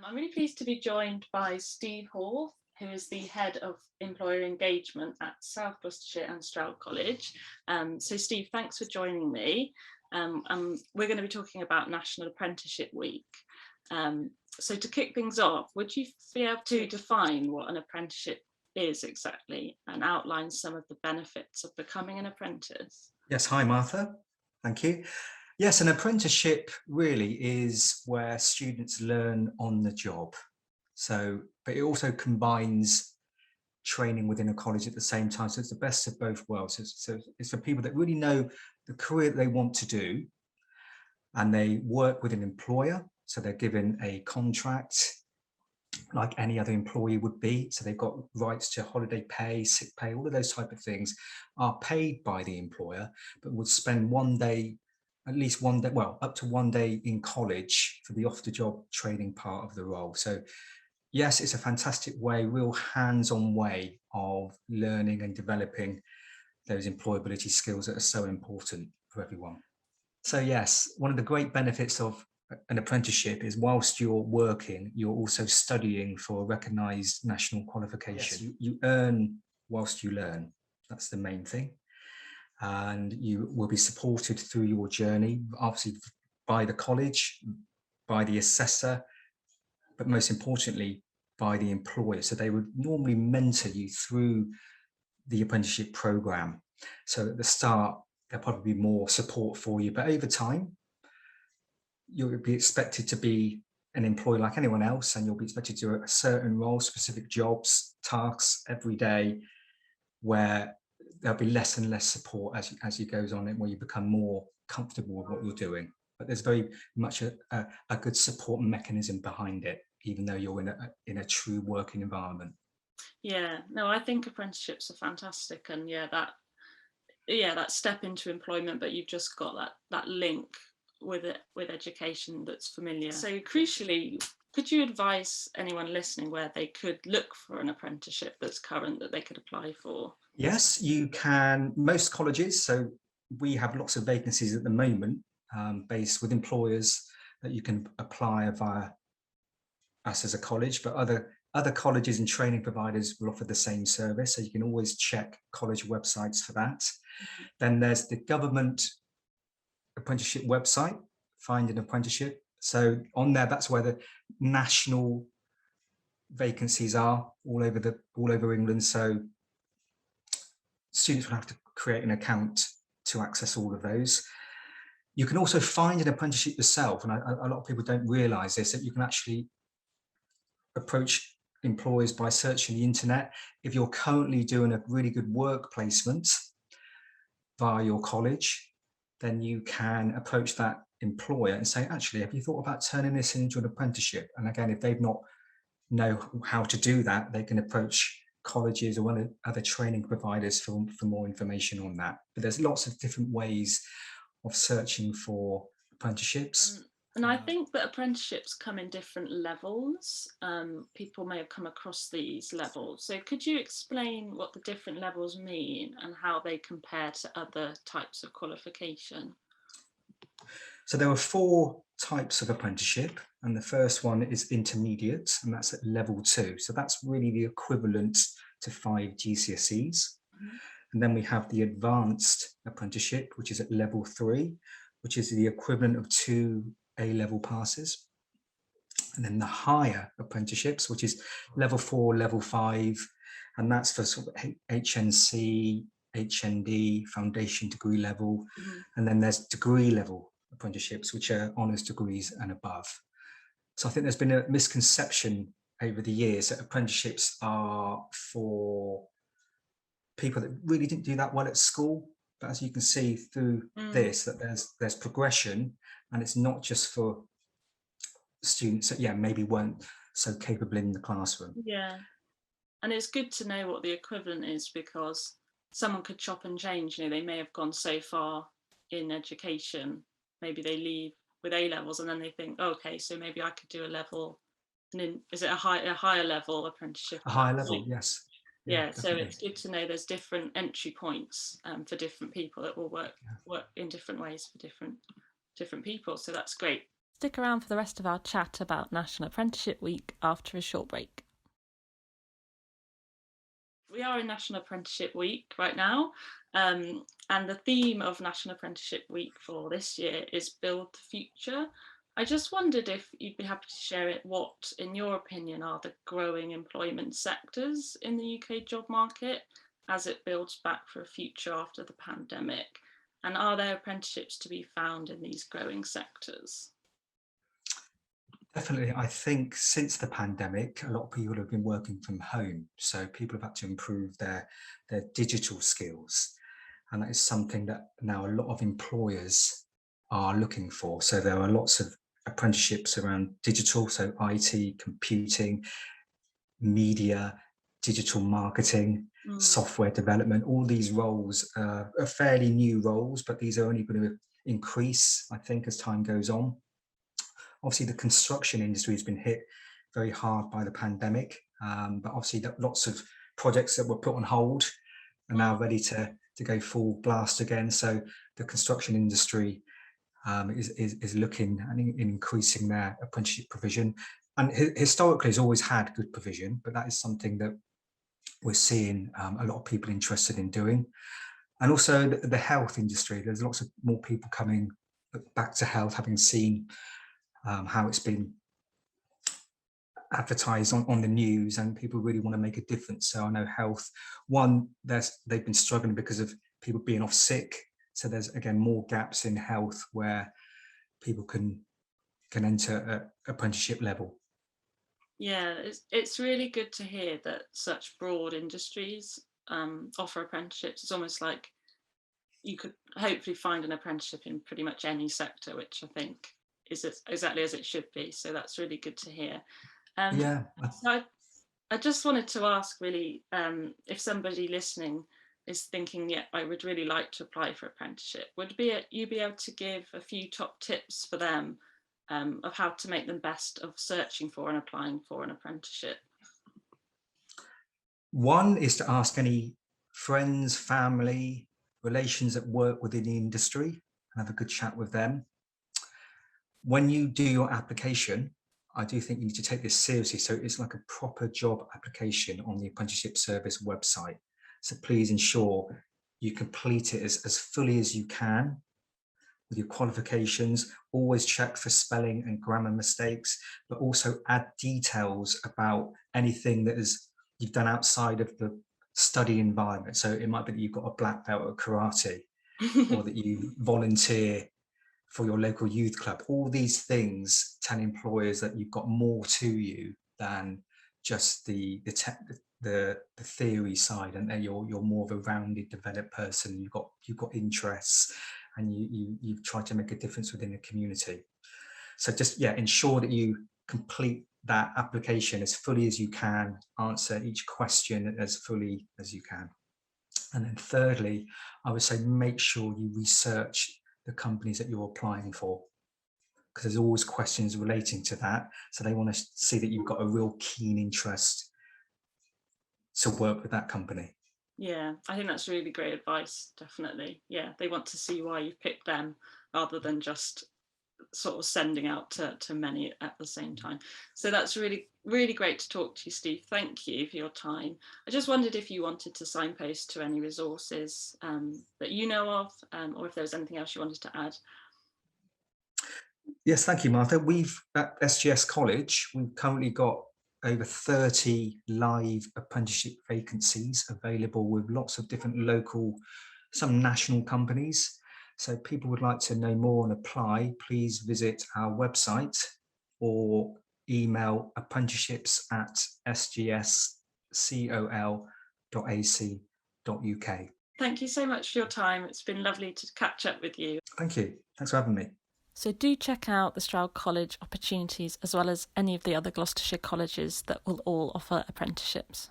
I'm really pleased to be joined by Steve Hall, who is the Head of Employer Engagement at South Gloucestershire and Stroud College. So Steve, thanks for joining me. We're going to be talking about National Apprenticeship Week. So to kick things off, would you be able to define what an apprenticeship is exactly and outline some of the benefits of becoming an apprentice? Yes, hi Martha, thank you. Yes, an apprenticeship really is where students learn on the job. But it also combines training within a college at the same time. So it's the best of both worlds. So it's for people that really know the career that they want to do, and they work with an employer. So they're given a contract like any other employee would be. So they've got rights to holiday pay, sick pay, all of those type of things are paid by the employer, but would spend one day, at least one day, well, up to one day in college for the off-the-job training part of the role. So yes, it's a fantastic way, real hands-on way of learning and developing those employability skills that are so important for everyone. So yes, one of the great benefits of an apprenticeship is whilst you're working, you're also studying for a recognised national qualification. Yes, you earn whilst you learn. That's the main thing. And you will be supported through your journey, obviously by the college, by the assessor, but most importantly, by the employer. So they would normally mentor you through the apprenticeship programme. So at the start, there'll probably be more support for you, but over time, you'll be expected to be an employee like anyone else, and you'll be expected to do a certain role, specific jobs, tasks every day, where there'll be less and less support as you goes on, and where you become more comfortable with what you're doing. But there's very much a good support mechanism behind it, even though you're in a true working environment. Yeah, no, I think apprenticeships are fantastic, and that step into employment, but you've just got that link with education that's familiar. So crucially, could you advise anyone listening where they could look for an apprenticeship that's current that they could apply for? Yes, you can. Most colleges, so we have lots of vacancies at the moment based with employers that you can apply via us as a college, but other colleges and training providers will offer the same service, so you can always check college websites for that. Mm-hmm. Then there's the government apprenticeship website, Find an Apprenticeship. So on there, that's where the national vacancies are all over England. So students will have to create an account to access all of those. You can also find an apprenticeship yourself, and a lot of people don't realise this, that you can actually approach employers by searching the internet. If you're currently doing a really good work placement via your college, then you can approach that employer and say, actually, have you thought about turning this into an apprenticeship? And again, if they've not know how to do that, they can approach colleges or other training providers for more information on that. But there's lots of different ways of searching for apprenticeships. And I think that apprenticeships come in different levels. People may have come across these levels. So could you explain what the different levels mean and how they compare to other types of qualification? So there are 4 types of apprenticeship, and the first one is intermediate, and that's at level 2. So that's really the equivalent to 5 GCSEs. Mm-hmm. And then we have the advanced apprenticeship, which is at level 3, which is the equivalent of 2 A-level passes. And then the higher apprenticeships, which is level 4, level 5, and that's for sort of HNC, HND, foundation degree level. Mm-hmm. And then there's degree level apprenticeships, which are honours degrees and above. So I think there's been a misconception over the years that apprenticeships are for people that really didn't do that well at school. But as you can see through this, that there's progression, and it's not just for students that maybe weren't so capable in the classroom. Yeah, and it's good to know what the equivalent is, because someone could chop and change. They may have gone so far in education, maybe they leave with A levels and then they think, okay, so maybe I could do a level. And then is it a higher level apprenticeship? A higher level, yes. Yeah, so it's good to know there's different entry points for different people that will work in different ways for different people. So that's great. Stick around for the rest of our chat about National Apprenticeship Week after a short break. We are in National Apprenticeship Week right now, and the theme of National Apprenticeship Week for this year is Build the Future. I just wondered if you'd be happy to share it. What, in your opinion, are the growing employment sectors in the UK job market as it builds back for a future after the pandemic? And are there apprenticeships to be found in these growing sectors? Definitely, I think since the pandemic, a lot of people have been working from home. So people have had to improve their digital skills. And that is something that now a lot of employers are looking for. So there are lots of apprenticeships around digital, so IT, computing, media, digital marketing, software development. All these roles are fairly new roles, but these are only going to increase, I think, as time goes on. Obviously, the construction industry has been hit very hard by the pandemic, but obviously lots of projects that were put on hold are now ready to go full blast again. So the construction industry is looking and increasing their apprenticeship provision. And historically has always had good provision, but that is something that we're seeing a lot of people interested in doing. And also the health industry, there's lots of more people coming back to health, having seen how it's been advertised on the news, and people really want to make a difference. So I know health, one, they've been struggling because of people being off sick. So there's, again, more gaps in health where people can enter at apprenticeship level. Yeah, it's really good to hear that such broad industries offer apprenticeships. It's almost like you could hopefully find an apprenticeship in pretty much any sector, which I think is exactly as it should be. So that's really good to hear. Yeah. So I just wanted to ask, really, if somebody listening is thinking, yeah, I would really like to apply for apprenticeship, would you be able to give a few top tips for them of how to make them best of searching for and applying for an apprenticeship? One is to ask any friends, family, relations that work within the industry and have a good chat with them. When you do your application, I do think you need to take this seriously. So it's like a proper job application on the Apprenticeship Service website. So please ensure you complete it as fully as you can with your qualifications. Always check for spelling and grammar mistakes, but also add details about anything that you've done outside of the study environment. So it might be that you've got a black belt at karate, or that you volunteer for your local youth club. All these things tell employers that you've got more to you than just the theory side, and then you're more of a rounded, developed person. You've got interests, and you've tried to make a difference within the community. So just, yeah, ensure that you complete that application as fully as you can, answer each question as fully as you can. And then thirdly, I would say make sure you research the companies that you're applying for, because there's always questions relating to that. So they want to see that you've got a real keen interest to work with that company. Yeah, I think that's really great advice, definitely. Yeah, they want to see why you've picked them rather than just sort of sending out to many at the same time. So that's really, really great to talk to you, Steve. Thank you for your time. I just wondered if you wanted to signpost to any resources that you know of, or if there was anything else you wanted to add. Yes, thank you, Martha. We've at SGS College, we've currently got over 30 live apprenticeship vacancies available with lots of different local, some national companies. So people would like to know more and apply, please visit our website or email apprenticeships@sgscol.ac.uk. Thank you so much for your time. It's been lovely to catch up with you. Thank you. Thanks for having me. So do check out the Stroud College opportunities, as well as any of the other Gloucestershire colleges that will all offer apprenticeships.